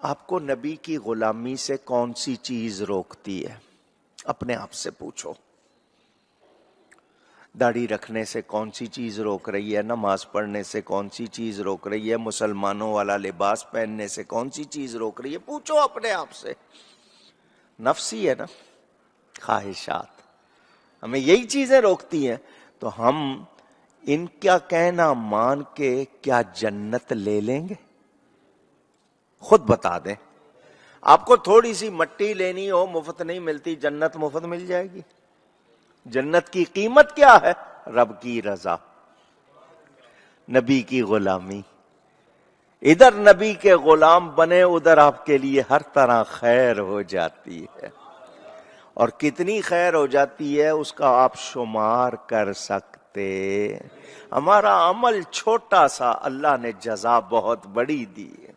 آپ کو نبی کی غلامی سے کون سی چیز روکتی ہے؟ اپنے آپ سے پوچھو. داڑھی رکھنے سے کون سی چیز روک رہی ہے؟ نماز پڑھنے سے کون سی چیز روک رہی ہے؟ مسلمانوں والا لباس پہننے سے کون سی چیز روک رہی ہے؟ پوچھو اپنے آپ سے. نفسی ہے نا، خواہشات ہمیں یہی چیزیں روکتی ہیں. تو ہم ان کا کہنا مان کے کیا جنت لے لیں گے؟ خود بتا دیں. آپ کو تھوڑی سی مٹی لینی ہو، مفت نہیں ملتی، جنت مفت مل جائے گی. جنت کی قیمت کیا ہے؟ رب کی رضا، نبی کی غلامی. ادھر نبی کے غلام بنے، ادھر آپ کے لیے ہر طرح خیر ہو جاتی ہے. اور کتنی خیر ہو جاتی ہے اس کا آپ شمار کر سکتے. ہمارا عمل چھوٹا سا، اللہ نے جزا بہت بڑی دی ہے،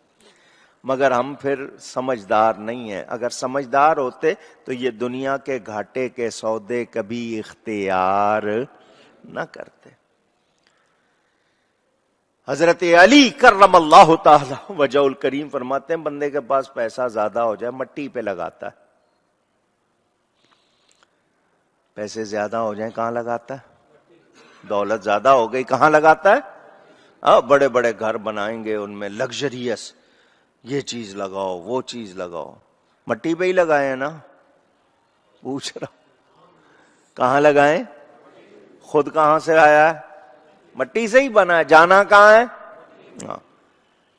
مگر ہم پھر سمجھدار نہیں ہیں. اگر سمجھدار ہوتے تو یہ دنیا کے گھاٹے کے سودے کبھی اختیار نہ کرتے. حضرت علی کرم اللہ تعالی وجہ الکریم فرماتے ہیں بندے کے پاس پیسہ زیادہ ہو جائے مٹی پہ لگاتا ہے. پیسے زیادہ ہو جائیں کہاں لگاتا ہے؟ دولت زیادہ ہو گئی کہاں لگاتا ہے؟ بڑے بڑے گھر بنائیں گے، ان میں لگژریس، یہ چیز لگاؤ وہ چیز لگاؤ. مٹی پہ ہی لگائے ہیں نا؟ پوچھ رہا کہاں لگائیں؟ خود کہاں سے آیا ہے؟ مٹی سے ہی بنا ہے. جانا کہاں ہے؟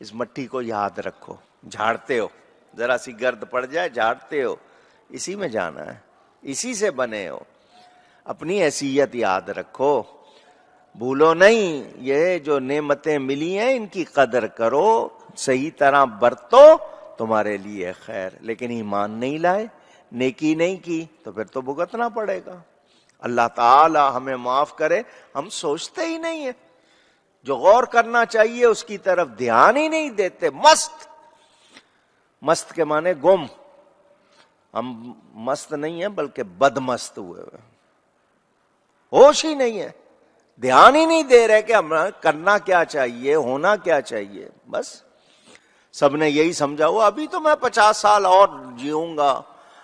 اس مٹی کو یاد رکھو. جھاڑتے ہو، ذرا سی گرد پڑ جائے جھاڑتے ہو، اسی میں جانا ہے، اسی سے بنے ہو. اپنی حیثیت یاد رکھو، بھولو نہیں. یہ جو نعمتیں ملی ہیں ان کی قدر کرو، صحیح طرح برتو، تمہارے لیے خیر. لیکن ایمان نہیں لائے، نیکی نہیں کی تو پھر تو بھگتنا پڑے گا. اللہ تعالی ہمیں معاف کرے. ہم سوچتے ہی نہیں ہیں، جو غور کرنا چاہیے اس کی طرف دھیان ہی نہیں دیتے. مست کے معنی گم. ہم مست نہیں ہیں بلکہ بدمست ہوئے ہوئے، ہوش ہی نہیں ہے، دھیان ہی نہیں دے رہے کہ ہم کرنا کیا چاہیے، ہونا کیا چاہیے. بس سب نے یہی سمجھا ہوا ابھی تو میں 50 سال اور جیوں گا،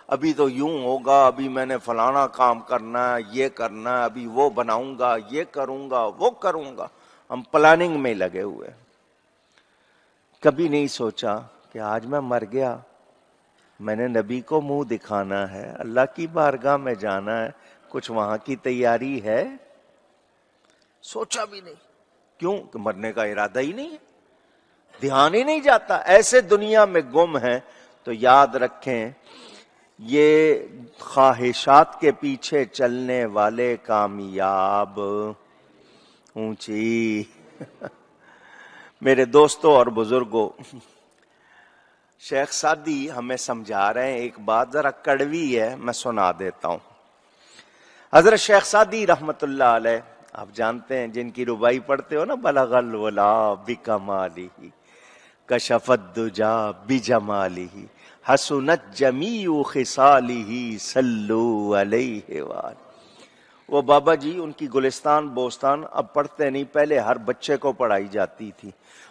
ابھی تو یوں ہوگا، ابھی میں نے فلانا کام کرنا ہے، یہ کرنا ہے، ابھی وہ بناؤں گا، یہ کروں گا، وہ کروں گا. ہم پلاننگ میں لگے ہوئے. کبھی نہیں سوچا کہ آج میں مر گیا، میں نے نبی کو منہ دکھانا ہے، اللہ کی بارگاہ میں جانا ہے، کچھ وہاں کی تیاری ہے؟ سوچا بھی نہیں. کیوں؟ کہ مرنے کا ارادہ ہی نہیں ہے، دھیان ہی نہیں جاتا. ایسے دنیا میں گم ہیں. تو یاد رکھیں یہ خواہشات کے پیچھے چلنے والے کامیاب اونچی. میرے دوستوں اور بزرگوں، شیخ سعدی ہمیں سمجھا رہے ہیں ایک بات، ذرا کڑوی ہے، میں سنا دیتا ہوں. حضرت شیخ سعدی رحمت اللہ علیہ، آپ جانتے ہیں جن کی ربائی پڑھتے ہو نا، بلغ الولا بکمالہ کشف الدجا بجمالہ حسنت جمیع خصالہ صلوا علیہ وآلہ. وہ بابا جی ان کی گلستان بوستان اب پڑھتے نہیں، پہلے ہر بچے کو پڑھائی جاتی تھی،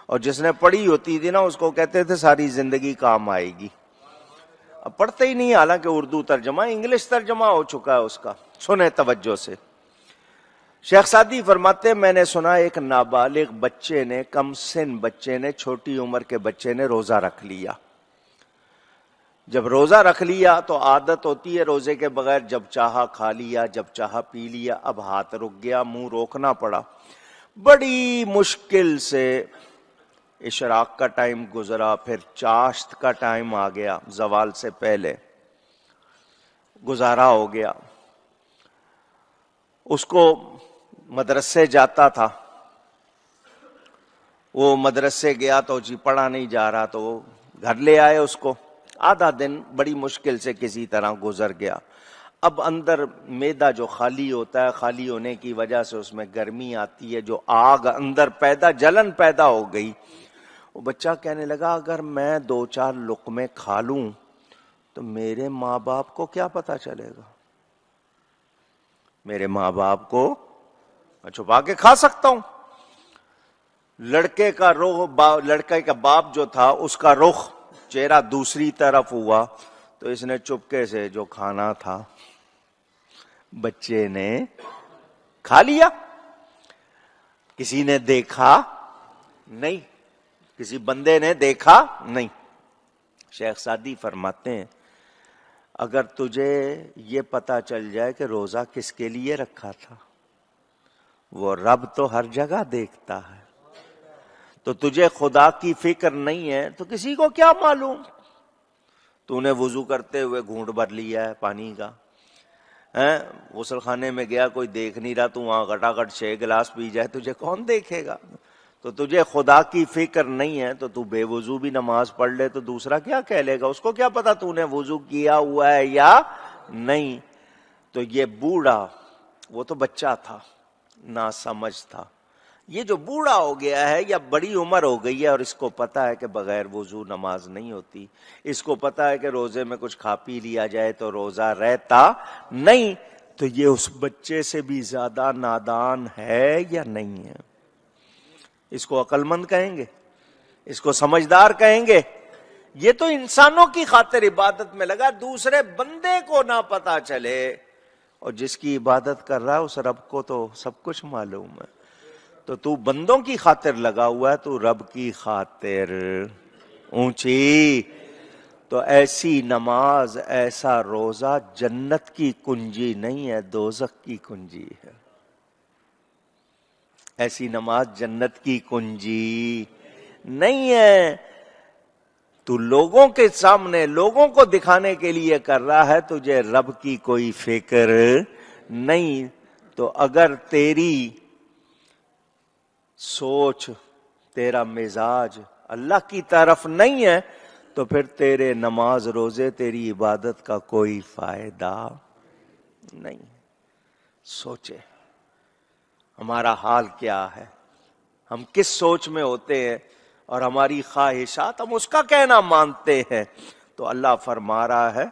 اور جس نے پڑھی ہوتی تھی نا اس کو کہتے تھے ساری زندگی کام آئے گی. اب پڑھتے ہی نہیں، حالانکہ اردو ترجمہ، انگلش ترجمہ ہو چکا ہے اس کا. سنیں توجہ سے. شیخ سعدی فرماتے ہیں میں نے سنا ایک نابالغ بچے نے، کم سن بچے نے، چھوٹی عمر کے بچے نے روزہ رکھ لیا. جب روزہ رکھ لیا تو عادت ہوتی ہے روزے کے بغیر جب چاہا کھا لیا، جب چاہا پی لیا. اب ہاتھ رک گیا، منہ روکنا پڑا. بڑی مشکل سے اشراق کا ٹائم گزرا، پھر چاشت کا ٹائم آ گیا، زوال سے پہلے گزارا ہو گیا. اس کو مدرسے جاتا تھا، وہ مدرسے گیا تو جی پڑھا نہیں جا رہا، تو وہ گھر لے آئے اس کو. آدھا دن بڑی مشکل سے کسی طرح گزر گیا. اب اندر معدہ جو خالی ہوتا ہے، خالی ہونے کی وجہ سے اس میں گرمی آتی ہے، جو آگ اندر پیدا، جلن پیدا ہو گئی. وہ بچہ کہنے لگا اگر میں 2-4 لقمے کھا لوں تو میرے ماں باپ کو کیا پتا چلے گا؟ میرے ماں باپ کو میں چھپا کے کھا سکتا ہوں. لڑکے کا باپ جو تھا اس کا رخ چہرہ دوسری طرف ہوا تو اس نے چپکے سے جو کھانا تھا بچے نے کھا لیا. کسی نے دیکھا نہیں, کسی بندے نے دیکھا نہیں. شیخ سعدی فرماتے ہیں اگر تجھے یہ پتا چل جائے کہ روزہ کس کے لیے رکھا تھا, وہ رب تو ہر جگہ دیکھتا ہے, تو تجھے خدا کی فکر نہیں ہے تو کسی کو کیا معلوم. تو نے وضو کرتے ہوئے گھونٹ بھر لیا ہے پانی کا, غسل خانے میں گیا کوئی دیکھ نہیں رہا, تو وہاں گٹاگٹ 6 گلاس پی جائے, تجھے کون دیکھے گا. تو تجھے خدا کی فکر نہیں ہے تو تو بے وضو بھی نماز پڑھ لے تو دوسرا کیا کہہ لے گا, اس کو کیا پتا تو نے وضو کیا ہوا ہے یا نہیں. تو یہ بوڑھا, وہ تو بچہ تھا, نا سمجھ تھا, یہ جو بوڑھا ہو گیا ہے یا بڑی عمر ہو گئی ہے اور اس کو پتا ہے کہ بغیر وضو نماز نہیں ہوتی, اس کو پتا ہے کہ روزے میں کچھ کھا پی لیا جائے تو روزہ رہتا نہیں, تو یہ اس بچے سے بھی زیادہ نادان ہے یا نہیں ہے. اس کو عقل مند کہیں گے, اس کو سمجھدار کہیں گے. یہ تو انسانوں کی خاطر عبادت میں لگا, دوسرے بندے کو نہ پتا چلے, اور جس کی عبادت کر رہا ہے اس رب کو تو سب کچھ معلوم ہے. تو بندوں کی خاطر لگا ہوا ہے, تو رب کی خاطر اونچی. تو ایسی نماز, ایسا روزہ جنت کی کنجی نہیں ہے, دوزخ کی کنجی ہے. ایسی نماز جنت کی کنجی نہیں ہے. تو لوگوں کے سامنے, لوگوں کو دکھانے کے لیے کر رہا ہے, تجھے رب کی کوئی فکر نہیں. تو اگر تیری سوچ, تیرا مزاج اللہ کی طرف نہیں ہے تو پھر تیرے نماز روزے, تیری عبادت کا کوئی فائدہ نہیں. سوچے ہمارا حال کیا ہے, ہم کس سوچ میں ہوتے ہیں, اور ہماری خواہشات ہم اس کا کہنا مانتے ہیں. تو اللہ فرما رہا ہے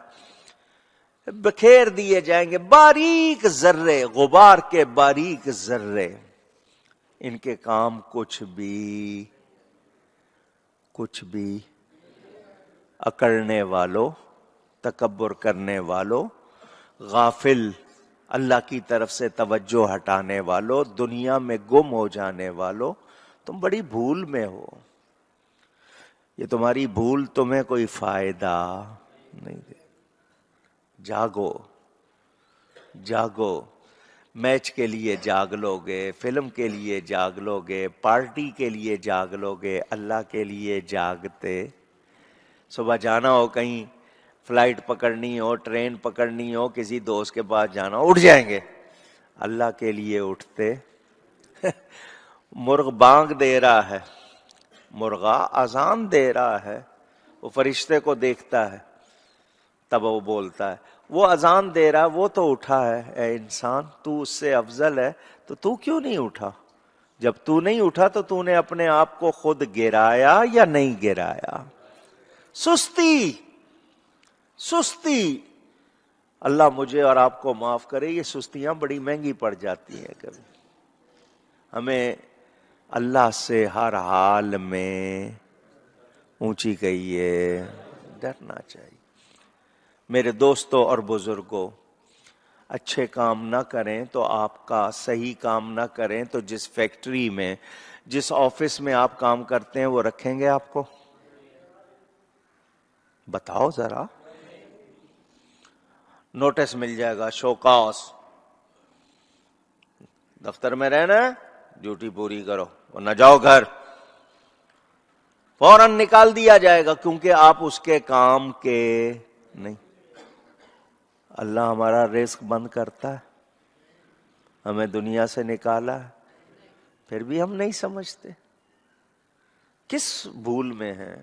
بکھیر دیے جائیں گے باریک ذرے, غبار کے باریک ذرے, ان کے کام کچھ بھی اکڑنے والوں, تکبر کرنے والوں, غافل, اللہ کی طرف سے توجہ ہٹانے والوں, دنیا میں گم ہو جانے والوں, تم بڑی بھول میں ہو. یہ تمہاری بھول تمہیں کوئی فائدہ نہیں دے. جاگو, جاگو. میچ کے لیے جاگ لو گے, فلم کے لیے جاگ لو گے, پارٹی کے لیے جاگ لو گے, اللہ کے لیے جاگتے. صبح جانا ہو کہیں, فلائٹ پکڑنی ہو, ٹرین پکڑنی ہو, کسی دوست کے پاس جانا ہو, اٹھ جائیں گے, اللہ کے لیے اٹھتے. مرغ بانگ دے رہا ہے, مرغا اذان دے رہا ہے, وہ فرشتے کو دیکھتا ہے تب وہ بولتا ہے, وہ اذان دے رہا, وہ تو اٹھا ہے. اے انسان, تو اس سے افضل ہے, تو کیوں نہیں اٹھا؟ جب تو نہیں اٹھا تو نے اپنے آپ کو خود گرایا یا نہیں گرایا؟ سستی, سستی. اللہ مجھے اور آپ کو معاف کرے, یہ سستیاں بڑی مہنگی پڑ جاتی ہیں. کبھی ہمیں اللہ سے ہر حال میں اونچی کہیے, ڈرنا چاہیے. میرے دوستوں اور بزرگوں, اچھے کام نہ کریں تو آپ کا, صحیح کام نہ کریں تو جس فیکٹری میں, جس آفس میں آپ کام کرتے ہیں وہ رکھیں گے آپ کو؟ بتاؤ ذرا. نوٹس مل جائے گا, شوکاس, دفتر میں رہنا ہے, ڈیوٹی پوری کرو ورنہ جاؤ گھر. فوراً نکال دیا جائے گا کیونکہ آپ اس کے کام کے نہیں. اللہ ہمارا رزق بند کرتا ہے, ہمیں دنیا سے نکالا ہے, پھر بھی ہم نہیں سمجھتے. کس بھول میں ہیں؟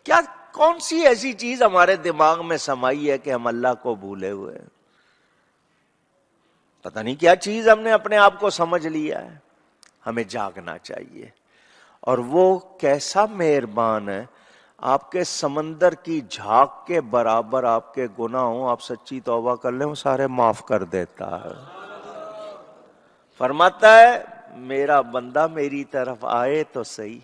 کیا, کون سی ایسی چیز ہمارے دماغ میں سمائی ہے کہ ہم اللہ کو بھولے ہوئے ہیں؟ پتہ نہیں کیا چیز ہم نے اپنے آپ کو سمجھ لیا ہے. ہمیں جاگنا چاہیے. اور وہ کیسا مہربان ہے, آپ کے سمندر کی جھاگ کے برابر آپ کے گناہ ہوں, آپ سچی توبہ کر لیں, وہ سارے معاف کر دیتا ہے. فرماتا ہے میرا بندہ میری طرف آئے تو صحیح,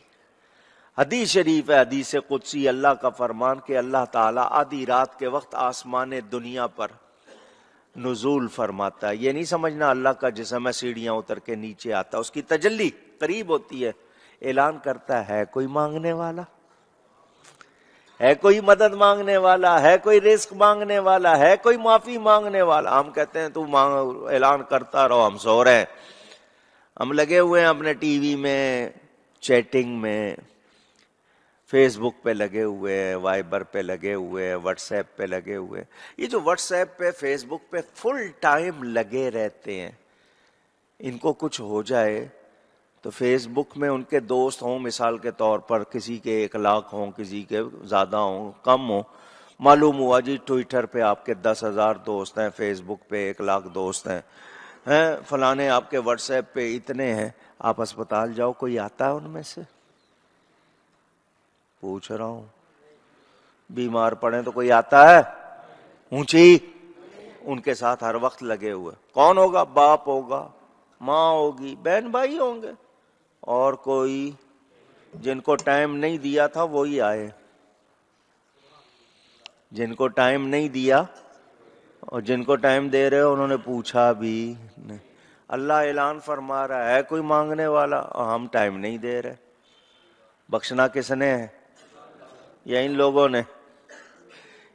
حدیث شریف ہے، حدیث قدسی، اللہ کا فرمان کہ اللہ تعالیٰ آدھی رات کے وقت آسمان دنیا پر نزول فرماتا ہے. یہ نہیں سمجھنا اللہ کا جسم ہے سیڑھیاں اتر کے نیچے آتا ہے، اس کی تجلی قریب ہوتی ہے. اعلان کرتا ہے کوئی مانگنے والا ہے، کوئی مدد مانگنے والا ہے، کوئی رزق مانگنے والا ہے، کوئی معافی مانگنے والا. ہم کہتے ہیں تو اعلان کرتا رہو، ہم سو رہے ہیں، ہم لگے ہوئے ہیں اپنے ٹی وی میں، چیٹنگ میں، فیس بک پہ لگے ہوئے ہیں، وائبر پہ لگے ہوئے ہیں، واٹس ایپ پہ لگے ہوئے ہیں. یہ جو واٹس ایپ پہ فیس بک پہ فل ٹائم لگے رہتے ہیں، ان کو کچھ ہو جائے تو فیس بک میں ان کے دوست ہوں، مثال کے طور پر کسی کے 1 لاکھ ہوں، کسی کے زیادہ ہوں، کم ہوں. معلوم ہوا جی ٹویٹر پہ آپ کے 10,000 دوست ہیں، فیس بک پہ 1 لاکھ دوست ہیں، فلانے آپ کے واٹس ایپ پہ اتنے ہیں. آپ اسپتال جاؤ، کوئی آتا ہے ان میں سے؟ پوچھ رہا ہوں. بیمار پڑے تو کوئی آتا ہے؟ اونچی ان کے ساتھ ہر وقت لگے ہوئے. کون ہوگا؟ باپ ہوگا، ماں ہوگی، بہن بھائی ہوں گے، اور کوئی جن کو ٹائم نہیں دیا تھا وہی آئے، جن کو ٹائم نہیں دیا اور جن کو ٹائم دے رہے ہو انہوں نے پوچھا بھی نہیں. اللہ اعلان فرما رہا ہے کوئی مانگنے والا، اور ہم ٹائم نہیں دے رہے. بخشنا کس نے ہے؟ یا ان لوگوں نے؟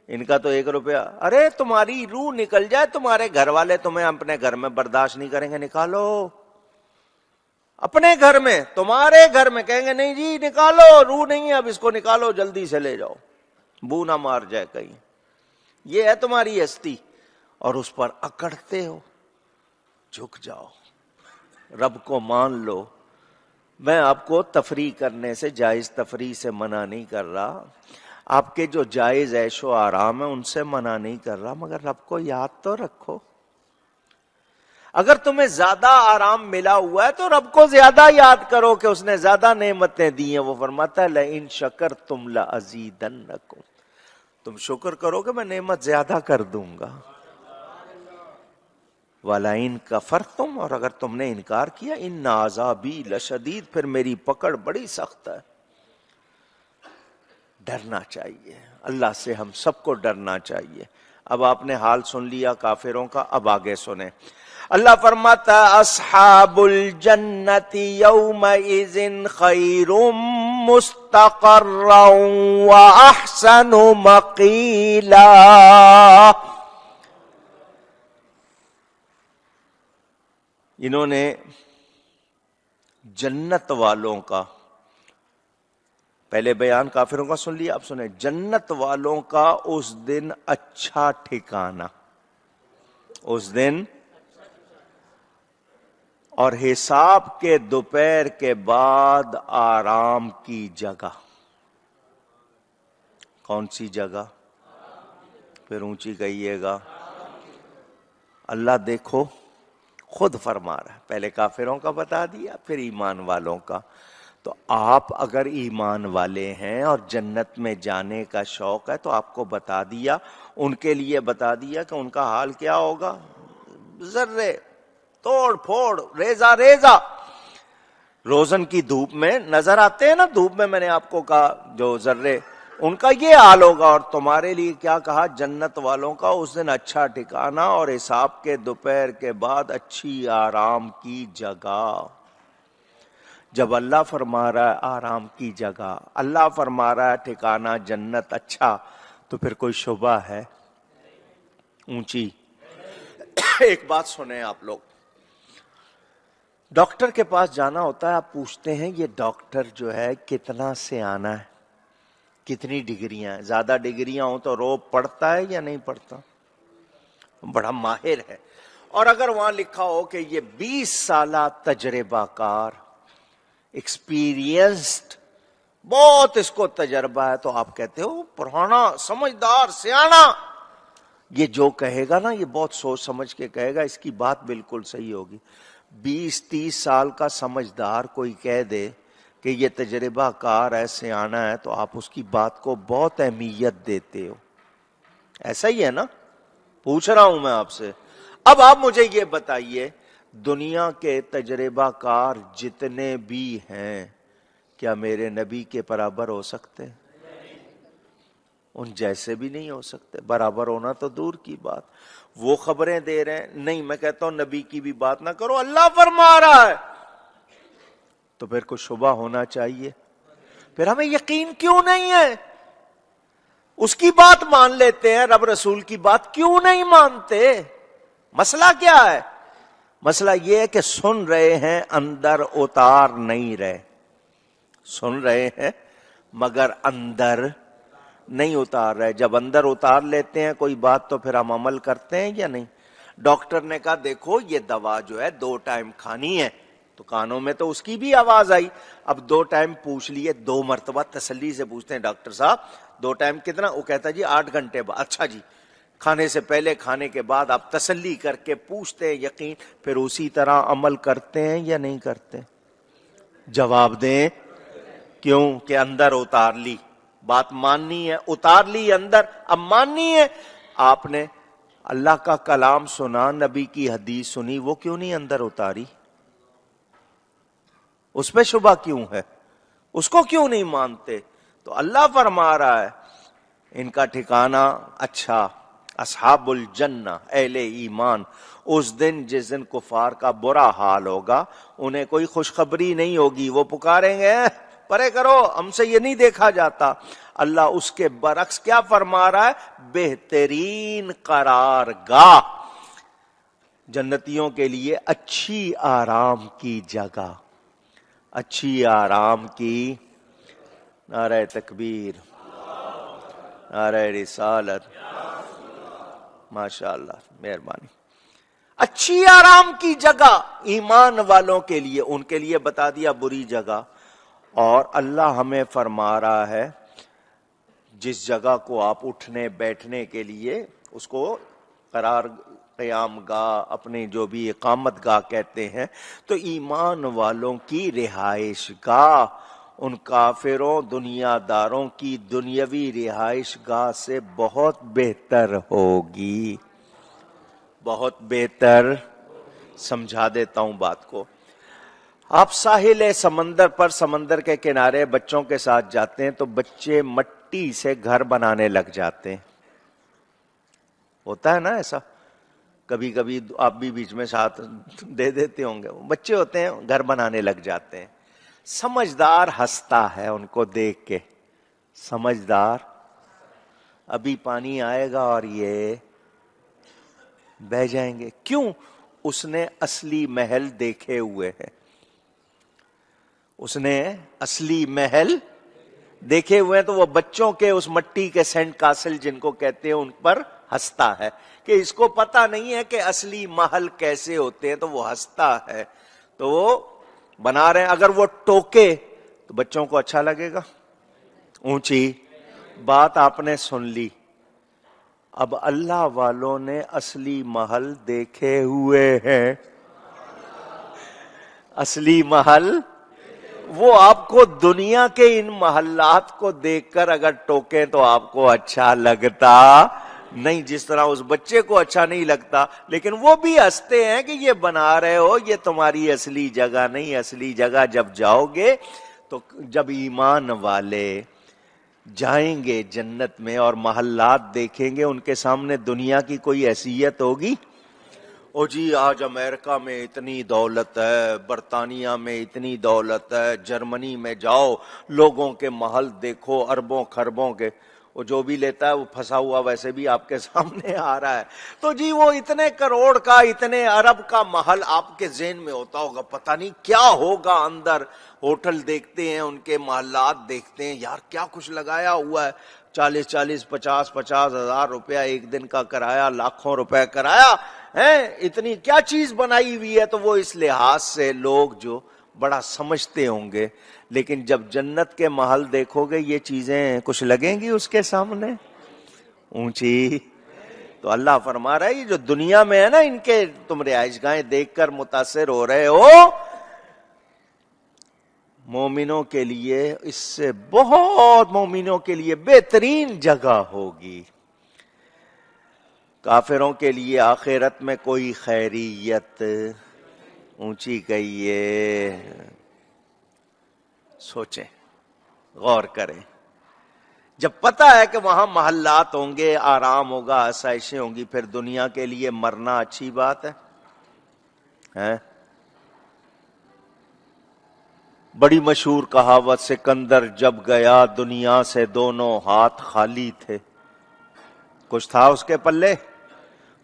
ان کا تو 1 روپیہ، ارے تمہاری روح نکل جائے، تمہارے گھر والے تمہیں اپنے گھر میں برداشت نہیں کریں گے، نکالو اپنے گھر میں، تمہارے گھر میں کہیں گے نہیں جی نکالو، روح نہیں ہے اب اس کو نکالو، جلدی سے لے جاؤ، بو نہ مار جائے کہیں. یہ ہے تمہاری ہستی، اور اس پر اکڑتے ہو. جھک جاؤ، رب کو مان لو. میں آپ کو تفریح کرنے سے، جائز تفریح سے منع نہیں کر رہا، آپ کے جو جائز عیش و آرام ہے ان سے منع نہیں کر رہا، مگر رب کو یاد تو رکھو. اگر تمہیں زیادہ آرام ملا ہوا ہے تو رب کو زیادہ یاد کرو کہ اس نے زیادہ نعمتیں دی ہیں. وہ فرماتا ہے لئن شکرتم لازیدنکم، تم شکر کرو کہ میں نعمت زیادہ کر دوں گا. وَلَئِن كَفَرْتُمْ، اور اگر تم نے انکار کیا، ان عذابی لشدید، پھر میری پکڑ بڑی سخت ہے. ڈرنا چاہیے اللہ سے، ہم سب کو ڈرنا چاہیے. اب آپ نے حال سن لیا کافروں کا، اب آگے سنیں. اللہ فرماتا اصحاب الجنت یومئذ خیر مستقرا واحسن مقیلا. انہوں نے جنت والوں کا پہلے بیان کافروں کا سن لیا، اب سنیں جنت والوں کا اس دن اچھا ٹھکانہ، اس دن اور حساب کے دوپہر کے بعد آرام کی جگہ. کون سی جگہ؟ پھر اونچی کہیے گا. اللہ دیکھو خود فرما رہا ہے، پہلے کافروں کا بتا دیا پھر ایمان والوں کا. تو آپ اگر ایمان والے ہیں اور جنت میں جانے کا شوق ہے تو آپ کو بتا دیا، ان کے لیے بتا دیا کہ ان کا حال کیا ہوگا. ذرے توڑ پھوڑ، ریزہ ریزہ روزن کی دھوپ میں نظر آتے ہیں نا، دھوپ میں میں نے آپ کو کہا جو ذرے، ان کا یہ حال ہوگا. اور تمہارے لیے کیا کہا؟ جنت والوں کا اس دن اچھا ٹھکانہ اور حساب کے دوپہر کے بعد اچھی آرام کی جگہ. جب اللہ فرما رہا ہے آرام کی جگہ، اللہ فرما رہا ہے ٹھکانہ جنت اچھا، تو پھر کوئی شبہ ہے؟ اونچی. ایک بات سنیں آپ لوگ، ڈاکٹر کے پاس جانا ہوتا ہے، آپ پوچھتے ہیں یہ ڈاکٹر جو ہے کتنا سیانہ ہے، کتنی ڈگریاں ہیں. زیادہ ڈگریاں ہوں تو روب پڑتا ہے یا نہیں پڑتا؟ بڑا ماہر ہے. اور اگر وہاں لکھا ہو کہ یہ 20 سالہ تجربہ کار، ایکسپیرینسڈ، بہت اس کو تجربہ ہے، تو آپ کہتے ہو پرانا، سمجھدار، سیانہ. یہ جو کہے گا نا یہ بہت سوچ سمجھ کے کہے گا، اس کی بات بالکل صحیح ہوگی. 20-30 سال کا سمجھدار کوئی کہہ دے کہ یہ تجربہ کار ہے، سیانہ ہے، تو آپ اس کی بات کو بہت اہمیت دیتے ہو. ایسا ہی ہے نا؟ پوچھ رہا ہوں میں آپ سے. اب آپ مجھے یہ بتائیے، دنیا کے تجربہ کار جتنے بھی ہیں، کیا میرے نبی کے برابر ہو سکتے ہیں؟ ان جیسے بھی نہیں ہو سکتے. برابر ہونا تو دور کی بات. وہ خبریں دے رہے ہیں. نہیں، میں کہتا ہوں نبی کی بھی بات نہ کرو، اللہ فرما رہا ہے. تو پھر کوئی شبہ ہونا چاہیے. پھر ہمیں یقین کیوں نہیں ہے؟ اس کی بات مان لیتے ہیں، رب رسول کی بات کیوں نہیں مانتے؟ مسئلہ کیا ہے؟ مسئلہ یہ ہے کہ سن رہے ہیں، اندر اتار نہیں رہے. سن رہے ہیں مگر اندر نہیں اتار رہے. جب اندر اتار لیتے ہیں کوئی بات تو پھر ہم عمل کرتے ہیں یا نہیں؟ ڈاکٹر نے کہا دیکھو یہ دوا جو ہے 2 ٹائم کھانی ہے، تو کانوں میں تو اس کی بھی آواز آئی. اب 2 ٹائم پوچھ لیے، 2 مرتبہ تسلی سے پوچھتے ہیں ڈاکٹر صاحب 2 ٹائم کتنا؟ وہ کہتا جی 8 گھنٹے بعد. اچھا جی، کھانے سے پہلے کھانے کے بعد آپ تسلی کر کے پوچھتے ہیں یقین، پھر اسی طرح عمل کرتے ہیں یا نہیں کرتے؟ جواب دیں. کیوں؟ کہ اندر اتار لی. بات ماننی ہے، اتار لی اندر، اب ماننی ہے. آپ نے اللہ کا کلام سنا، نبی کی حدیث سنی، وہ کیوں نہیں اندر اتاری؟ اس پہ شبہ کیوں ہے؟ اس کو کیوں نہیں مانتے؟ تو اللہ فرما رہا ہے ان کا ٹھکانہ اچھا. اصحاب الجنہ، اہل ایمان، اس دن جس دن کفار کا برا حال ہوگا، انہیں کوئی خوشخبری نہیں ہوگی. وہ پکاریں گے پرے کرو، ہم سے یہ نہیں دیکھا جاتا. اللہ اس کے برعکس کیا فرما رہا ہے؟ بہترین قرار گاہ، جنتیوں کے لیے اچھی آرام کی جگہ، اچھی آرام کی. نعرہ تکبیر، نعرہ رسالت، ماشاء اللہ، مہربانی. اچھی آرام کی جگہ ایمان والوں کے لیے، ان کے لیے بتا دیا بری جگہ. اور اللہ ہمیں فرما رہا ہے جس جگہ کو آپ اٹھنے بیٹھنے کے لیے اس کو قرار قیام گاہ، اپنے جو بھی اقامت گاہ کہتے ہیں، تو ایمان والوں کی رہائش گاہ ان کافروں دنیا داروں کی دنیاوی رہائش گاہ سے بہت بہتر ہوگی. بہت بہتر. سمجھا دیتا ہوں بات کو. آپ ساحل سمندر پر، سمندر کے کنارے بچوں کے ساتھ جاتے ہیں تو بچے مٹی سے گھر بنانے لگ جاتے ہیں. ہوتا ہے نا ایسا؟ کبھی کبھی آپ بھی بیچ میں ساتھ دے دیتے ہوں گے. بچے ہوتے ہیں گھر بنانے لگ جاتے ہیں. سمجھدار ہنستا ہے ان کو دیکھ کے. سمجھدار ابھی پانی آئے گا اور یہ بہ جائیں گے. کیوں؟ اس نے اصلی محل دیکھے ہوئے ہیں. اس نے اصلی محل دیکھے ہوئے ہیں، تو وہ بچوں کے اس مٹی کے سینٹ کاسل جن کو کہتے ہیں ان پر ہنستا ہے کہ اس کو پتا نہیں ہے کہ اصلی محل کیسے ہوتے ہیں، تو وہ ہنستا ہے. تو وہ بنا رہے ہیں. اگر وہ ٹوکے تو بچوں کو اچھا لگے گا؟ اونچی بات آپ نے سن لی. اب اللہ والوں نے اصلی محل دیکھے ہوئے ہیں. اصلی محل وہ آپ کو دنیا کے ان محلات کو دیکھ کر اگر ٹوکے تو آپ کو اچھا لگتا نہیں، جس طرح اس بچے کو اچھا نہیں لگتا. لیکن وہ بھی ہنستے ہیں کہ یہ بنا رہے ہو، یہ تمہاری اصلی جگہ نہیں. اصلی جگہ جب جاؤ گے تو جب ایمان والے جائیں گے جنت میں اور محلات دیکھیں گے، ان کے سامنے دنیا کی کوئی حیثیت ہوگی؟ او جی آج امریکہ میں اتنی دولت ہے، برطانیہ میں اتنی دولت ہے، جرمنی میں جاؤ لوگوں کے محل دیکھو اربوں خربوں کے. وہ جو بھی لیتا ہے وہ پھنسا ہوا ویسے بھی آپ کے سامنے آ رہا ہے. تو جی وہ اتنے کروڑ کا، اتنے ارب کا محل آپ کے ذہن میں ہوتا ہوگا، پتہ نہیں کیا ہوگا اندر. ہوٹل دیکھتے ہیں، ان کے محلات دیکھتے ہیں، یار کیا کچھ لگایا ہوا ہے. 40 50 ہزار روپیہ ایک دن کا کرایہ، لاکھوں روپے کرایہ ہے. اتنی کیا چیز بنائی ہوئی ہے. تو وہ اس لحاظ سے لوگ جو بڑا سمجھتے ہوں گے. لیکن جب جنت کے محل دیکھو گے یہ چیزیں کچھ لگیں گی اس کے سامنے؟ اونچی. تو اللہ فرما رہا ہے یہ جو دنیا میں ہے نا، ان کے تم رہائش گاہیں دیکھ کر متاثر ہو رہے ہو، مومنوں کے لیے اس سے بہت، مومنوں کے لیے بہترین جگہ ہوگی. کافروں کے لیے آخرت میں کوئی خیریت. اونچی کہیے. سوچیں، غور کریں. جب پتہ ہے کہ وہاں محلات ہوں گے، آرام ہوگا، آسائشیں ہوں گی، پھر دنیا کے لیے مرنا اچھی بات ہے؟ بڑی مشہور کہاوت، سکندر جب گیا دنیا سے دونوں ہاتھ خالی تھے. کچھ تھا اس کے پلے؟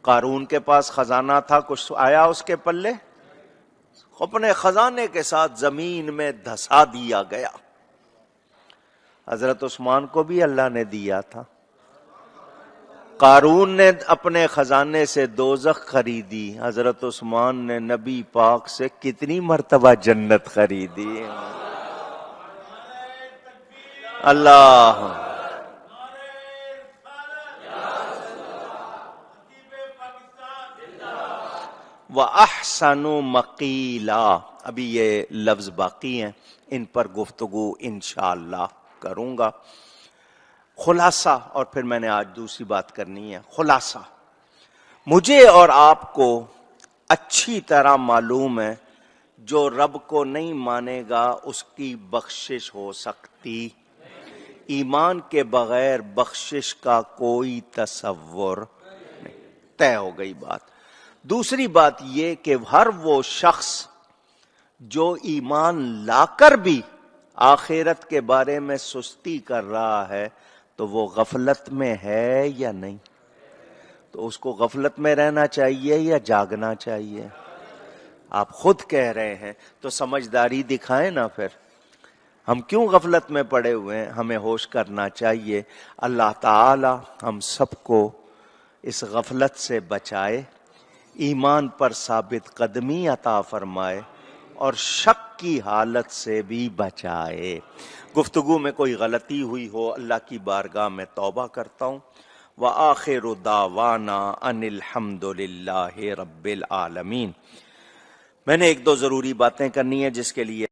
قارون کے پاس خزانہ تھا، کچھ آیا اس کے پلے؟ اپنے خزانے کے ساتھ زمین میں دھسا دیا گیا. حضرت عثمان کو بھی اللہ نے دیا تھا. قارون نے اپنے خزانے سے دوزخ خریدی، حضرت عثمان نے نبی پاک سے کتنی مرتبہ جنت خریدی. اللہ وَأَحْسَنُ مَقِيلًا. ابھی یہ لفظ باقی ہیں، ان پر گفتگو انشاءاللہ کروں گا. خلاصہ، اور پھر میں نے آج دوسری بات کرنی ہے. خلاصہ، مجھے اور آپ کو اچھی طرح معلوم ہے جو رب کو نہیں مانے گا اس کی بخشش ہو سکتی. ایمان کے بغیر بخشش کا کوئی تصور نہیں. طے ہو گئی بات. دوسری بات یہ کہ ہر وہ شخص جو ایمان لا کر بھی آخرت کے بارے میں سستی کر رہا ہے تو وہ غفلت میں ہے یا نہیں؟ تو اس کو غفلت میں رہنا چاہیے یا جاگنا چاہیے؟ آپ خود کہہ رہے ہیں تو سمجھداری دکھائیں نا. پھر ہم کیوں غفلت میں پڑے ہوئے ہیں؟ ہمیں ہوش کرنا چاہیے. اللہ تعالی ہم سب کو اس غفلت سے بچائے، ایمان پر ثابت قدمی عطا فرمائے اور شک کی حالت سے بھی بچائے. گفتگو میں کوئی غلطی ہوئی ہو اللہ کی بارگاہ میں توبہ کرتا ہوں. وآخر دعوانا ان الحمد للہ رب العالمین. میں نے ایک دو ضروری باتیں کرنی ہیں جس کے لیے